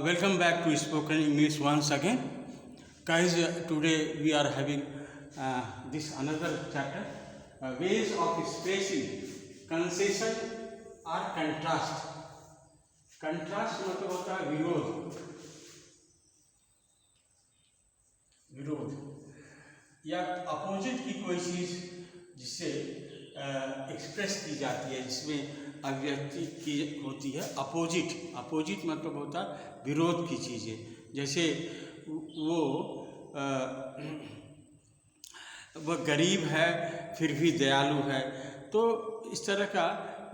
Welcome back to Spoken English once again. Guys, today we are having this another chapter, ways of expressing concession or contrast. Contrast मतलब होता है विरोध, या opposite की कोई चीज़ जिससे एक्सप्रेस की जाती है, जिसमें अभिव्यक्ति की होती है। अपोजिट मतलब होता है विरोध की चीज़ें। जैसे वो गरीब है फिर भी दयालु है, तो इस तरह का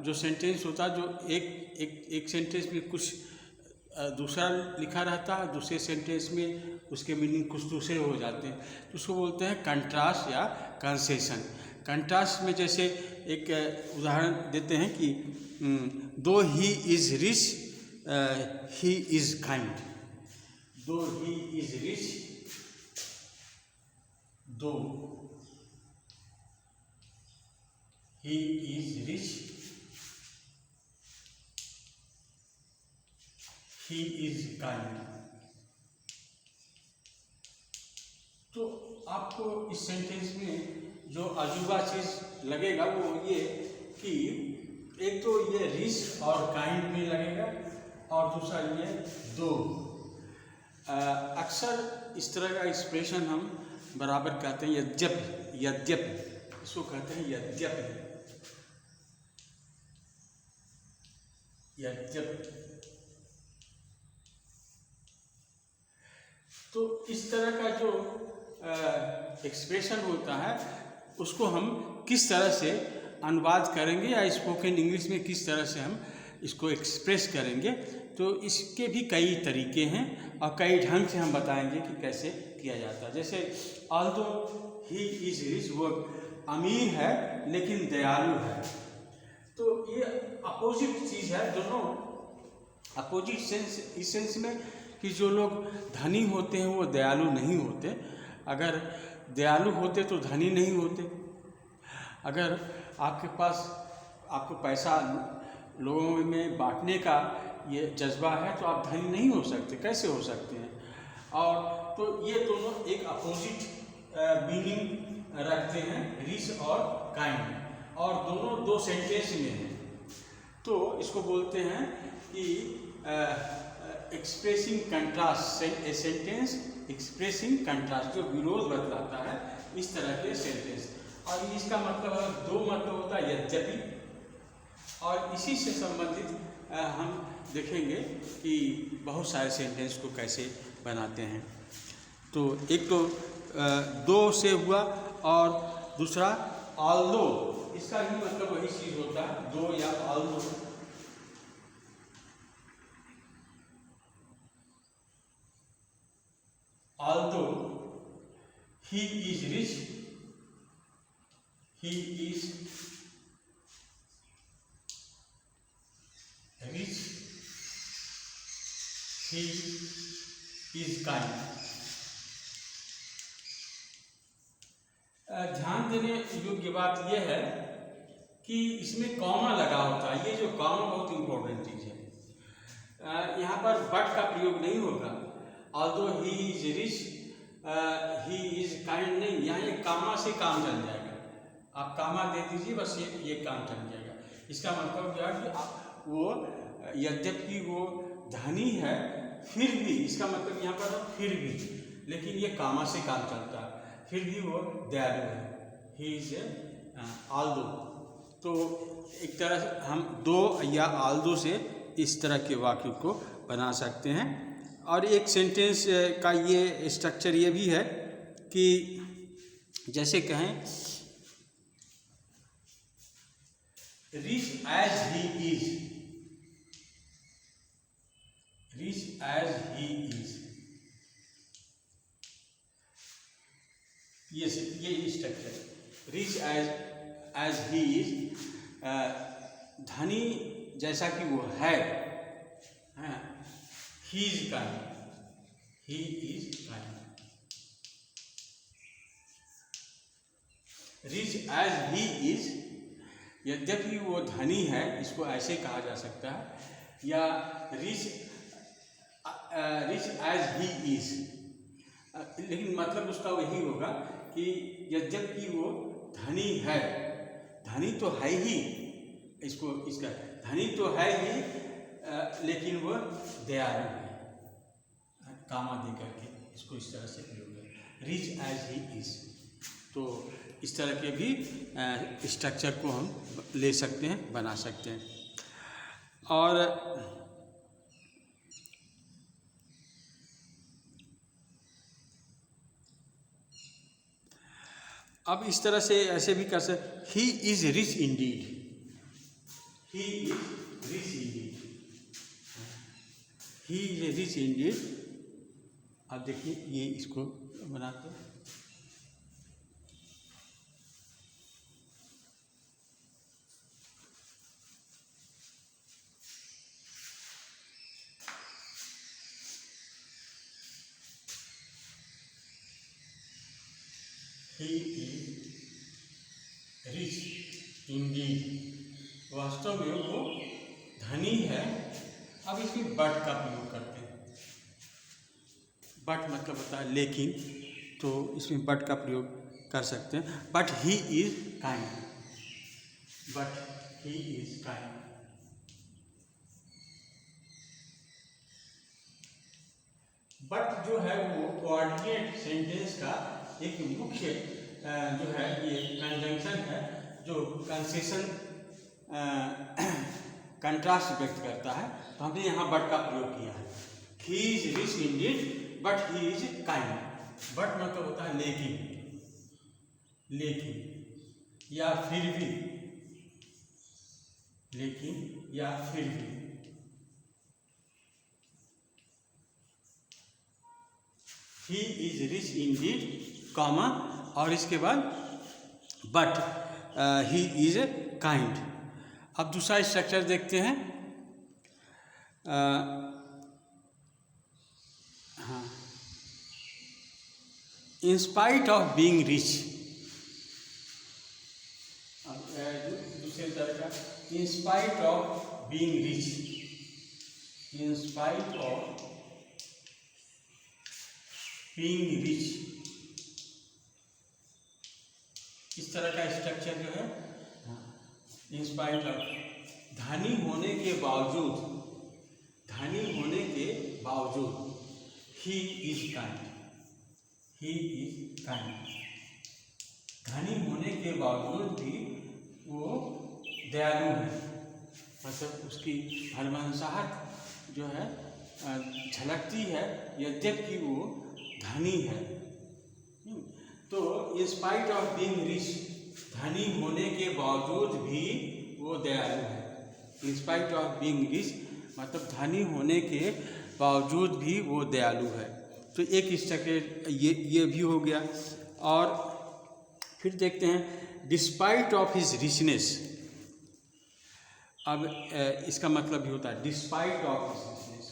जो सेंटेंस होता है, जो एक सेंटेंस में कुछ दूसरा लिखा रहता है, दूसरे सेंटेंस में उसके मीनिंग कुछ दूसरे हो जाते हैं, तो उसको बोलते हैं कंट्रास्ट या कंसेशन। कंट्रास्ट में जैसे एक उदाहरण देते हैं कि दो he is rich he is kind. दो ही इज़ रिच, दो he is rich he is kind. तो आपको इस सेंटेंस में जो अजूबा चीज़ लगेगा वो ये कि एक तो ये रिच और काइंड में लगेगा, और दूसरा ये दो। अक्सर इस तरह का एक्सप्रेशन हम बराबर कहते हैं यद्यपि, इसको कहते हैं यद्यपि। तो इस तरह का जो एक्सप्रेशन होता है उसको हम किस तरह से अनुवाद करेंगे या स्पोकन इंग्लिश में किस तरह से हम इसको एक्सप्रेस करेंगे, तो इसके भी कई तरीके हैं और कई ढंग से हम बताएंगे कि कैसे किया जाता है। जैसे ऑल्दो ही इज रिच, वो अमीर है लेकिन दयालु है, तो ये अपोजिट चीज़ है। दोनों अपोजिट सेंस, इस सेंस में कि जो लोग धनी होते हैं वो दयालु नहीं होते। अगर दयालु होते तो धनी नहीं होते। अगर आपके पास आपको पैसा लोगों में बांटने का ये जज्बा है तो आप धनी नहीं हो सकते, कैसे हो सकते हैं? और तो ये दोनों एक अपोजिट मीनिंग रखते हैं, रिच और काइंड, और दोनों दो सेंटेंस में हैं। तो इसको बोलते हैं कि expressing contrast, a sentence expressing contrast, जो विरोध बतलाता है, इस तरह के सेंटेंस। और इसका मतलब दो मतलब होता है यद्यपि, और इसी से संबंधित हम देखेंगे कि बहुत सारे सेंटेंस को कैसे बनाते हैं। तो एक तो दो से हुआ, और दूसरा ऑल्दो, इसका भी मतलब वही चीज़ होता है, दो या although. Although he is rich, he is rich, he is kind। ध्यान देने योग्य बात यह है कि इसमें कॉमा लगा होता है। ये जो कॉमा बहुत इंपॉर्टेंट चीज़ है। यहाँ पर बट का प्रयोग नहीं होगा। Although he is rich he is kind नहीं, यहाँ ये कामा से काम चल जाएगा। आप कामा दे दीजिए, बस ये काम चल जाएगा। इसका मतलब क्या है कि वो यद्यपि वो धनी है फिर भी, इसका मतलब यहाँ पर फिर भी, लेकिन ये कामा से काम चलता है, फिर भी वो दयालु है, ही इज ऑल्दो। तो एक तरह से हम दो या ऑल्दो से इस तरह के वाक्य को बना सकते हैं। और एक सेंटेंस का ये स्ट्रक्चर ये भी है कि जैसे कहें rich as he is, rich as he is, ये structure, rich as he is, धनी जैसा कि वो है, he is kind, he is kind, rich as he is, यद्यपि वो धनी है, इसको ऐसे कहा जा सकता है। या rich rich as he is, लेकिन मतलब उसका वही होगा कि यद्यपि वो धनी है, धनी तो है ही, इसका धनी तो है ही, लेकिन वो दयालु है, कामा दे करके इसको इस तरह से प्रयोग करें, रिच एज ही इज। तो इस तरह के भी स्ट्रक्चर को हम ले सकते हैं, बना सकते हैं। और अब इस तरह से ऐसे भी कर सकते, ही is rich Indeed, he is rich Indeed, he is rich Indeed. अब देखिए ये इसको बनाते हैं, he is rich indeed, वास्तव में वो धनी है। अब इसमें बट का प्रयोग करते हैं, बट मतलब होता है लेकिन, तो इसमें बट का प्रयोग कर सकते हैं, but he is kind, but he is kind. But जो है वो कोऑर्डिनेट सेंटेंस का एक मुख्य जो है ये कंजंक्शन है, जो कंसेशन कंट्रास्ट व्यक्त करता है। तो हमने यहाँ बट का प्रयोग किया है, he is rich Indeed but he is kind. But मतलब होता है लेकिन, लेकिन या फिर भी, लेकिन या फिर भी। ही इज रिच इंडीड कॉमा, और इसके बाद बट ही इज काइंड। अब दूसरा स्ट्रक्चर देखते हैं। हाँ, इन स्पाइट ऑफ बीइंग रिच, दूसरे तरह का, इन spite of being rich, in spite of being rich, इस तरह का स्ट्रक्चर जो है, इन स्पाइट ऑफ, धनी होने के बावजूद, धनी होने के बावजूद, ही is kind, he is kind, धनी होने के बावजूद भी वो दयालु है, मतलब उसकी धर्मानुसार जो है झलकती है, यद्यपि वो धनी है। तो इन स्पाइट ऑफ बीइंग रिच, धनी होने के बावजूद भी वो दयालु है। इन स्पाइट ऑफ बीइंग रिच मतलब धनी होने के बावजूद भी वो दयालु है। तो एक स्ट्रक्चर ये भी हो गया। और फिर देखते हैं डिस्पाइट ऑफ हिज रिचनेस। अब इसका मतलब भी होता है डिस्पाइट ऑफ हिज रिचनेस,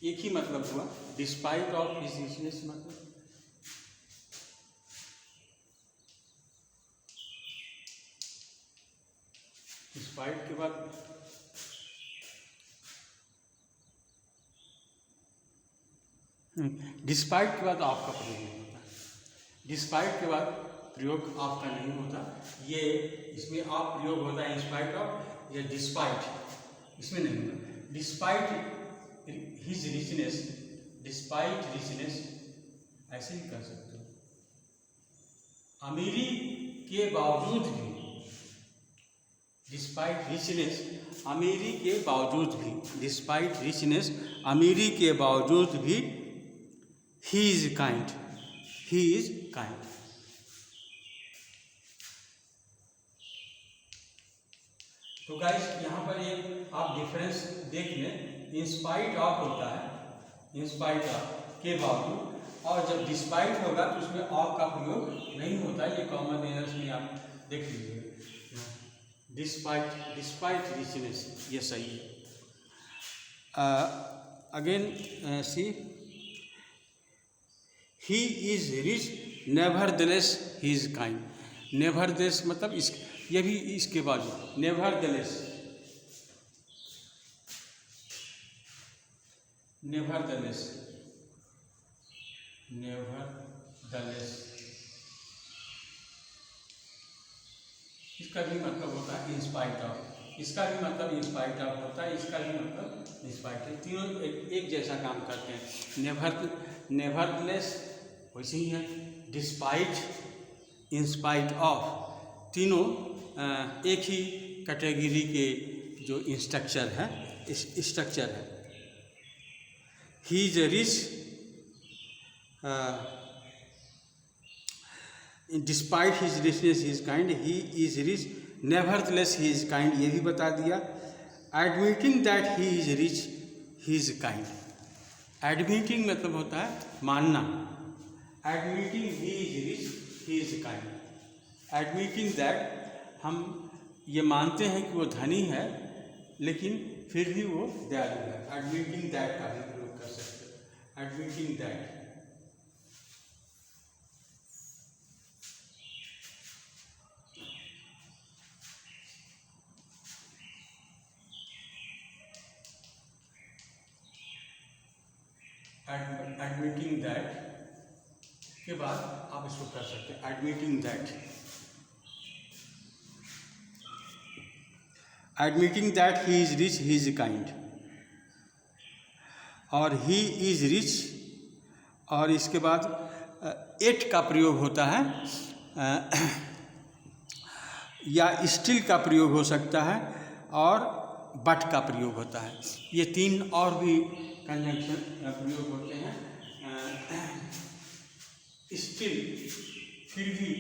एक ही मतलब हुआ, डिस्पाइट ऑफ हिज रिचनेस मतलब डिस्पाइट के बाद डिस्पाइट के बाद ऑफ का प्रयोग नहीं होता, डिस्पाइट के बाद प्रयोग ऑफ का नहीं होता। ये इसमें ऑफ प्रयोग होता है इंस्पाइट ऑफ या डिस्पाइट, इसमें नहीं होता। Despite his richness, despite richness ऐसे ही कर सकते हो, अमीरी के बावजूद भी, डिस्पाइट रिचनेस, अमीरी के बावजूद भी, डिस्पाइट रिचनेस, अमीरी के बावजूद भी, ही is kind, he is kind. तो गाइस यहाँ पर एक आप डिफरेंस देख लें, इंस्पाइट ऑफ होता है, इंस्पाइट ऑफ के बावजूद, और जब डिस्पाइट होगा तो उसमें ऑफ का प्रयोग नहीं होता। ये कॉमन एरर्स में आप देख लीजिए, डिस्पाइट, डिस्पाइट रिचनेस, ये सही है। Again see, he is rich nevertheless he is kind, nevertheless मतलब इस, ये भी इसके बाजू, नेवरदेलेस, नेवरदेलेस, नेवरदेलेस, इसका भी मतलब होता है इंस्पाइट ऑफ, इसका भी मतलब इंस्पाइट ऑफ होता है, इसका भी मतलब इंस्पाइट, तीनों एक जैसा काम करते हैं। नेवरदेलेस वैसे ही है, डिस्पाइट, इंस्पाइट ऑफ, तीनों एक ही कैटेगरी के जो स्ट्रक्चर है, स्ट्रक्चर है। He is rich, despite his richness he is kind, he is rich, nevertheless he is kind, ये भी बता दिया। Admitting that he is rich he is kind, admitting मतलब होता है मानना, admitting he is rich he is kind, admitting that हम ये मानते हैं कि वो धनी है लेकिन फिर भी वो दयालु है, एडमिटिंग दैट का भी प्रयोग कर सकते हैं, एडमिटिंग दैट। एडमिटिंग दैट के बाद आप इसको कर सकते हैं, admitting that, admitting that he is rich he is kind, और ही इज रिच, और इसके बाद एट का प्रयोग होता है, या स्टिल का प्रयोग हो सकता है, और बट का प्रयोग होता है। ये तीन और भी कंजंक्शन प्रयोग होते हैं, स्टिल, फिर भी,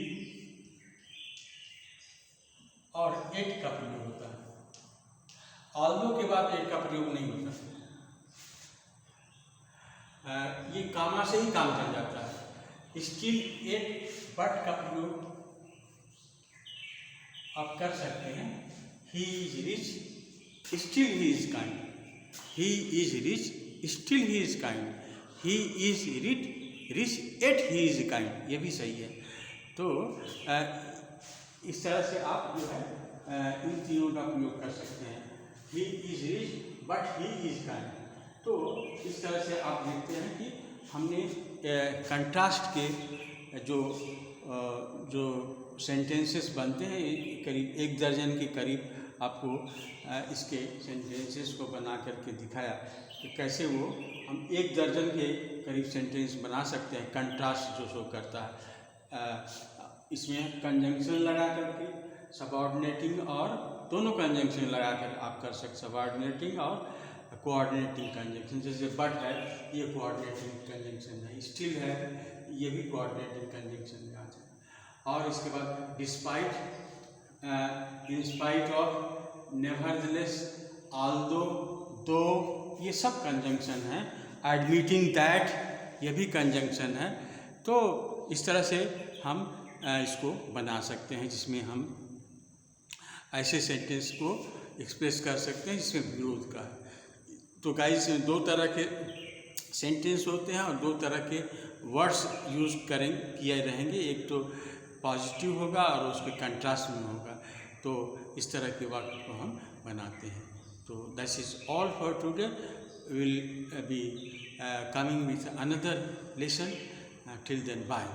और एट का प्रयोग होता है। ऑल्दो के बाद एट का प्रयोग नहीं होता, ये कामा से ही काम चल जाता है। स्टिल, एट, बट का प्रयोग आप कर सकते हैं। He is rich, still he is kind, he is rich, still he is kind, he is rich yet he is kind, ये भी सही है। तो इस तरह से आप जो है इन तीनों का प्रयोग कर सकते हैं, he is rich but he is kind. तो इस तरह से आप देखते हैं कि हमने कंट्रास्ट के जो सेंटेंसेस बनते हैं, करीब 1 दर्जन के करीब आपको इसके सेंटेंसेस को बना करके दिखाया कि कैसे वो हम 1 दर्जन के करीब सेंटेंस बना सकते हैं, कंट्रास्ट जो शो करता है। इसमें कंजंक्शन लगा करके, सबऑर्डिनेटिंग और दोनों कंजंक्शन लगा कर आप कर सकते, सबऑर्डिनेटिंग और कोऑर्डिनेटिंग कंजंक्शन। जैसे बट है, ये कोऑर्डिनेटिंग कंजंक्शन है, स्टिल है, ये भी कोऑर्डिनेटिंग कंजंक्शन में आता है। और इसके बाद despite, in spite of, nevertheless, although, though, ये सब कंजंक्शन है। एडमिटिंग दैट, ये भी कंजंक्शन है। तो इस तरह से हम इसको बना सकते हैं, जिसमें हम ऐसे सेंटेंस को एक्सप्रेस कर सकते हैं जिसमें विरोध का है। तो गाइस, 2 तरह के सेंटेंस होते हैं और 2 तरह के वर्ड्स यूज़ किए रहेंगे। एक तो पॉजिटिव होगा और उसके कंट्रास्ट में होगा। तो इस तरह के वाक्य को हम बनाते हैं। तो that is all for today. Will be coming with another lesson. Till then, bye.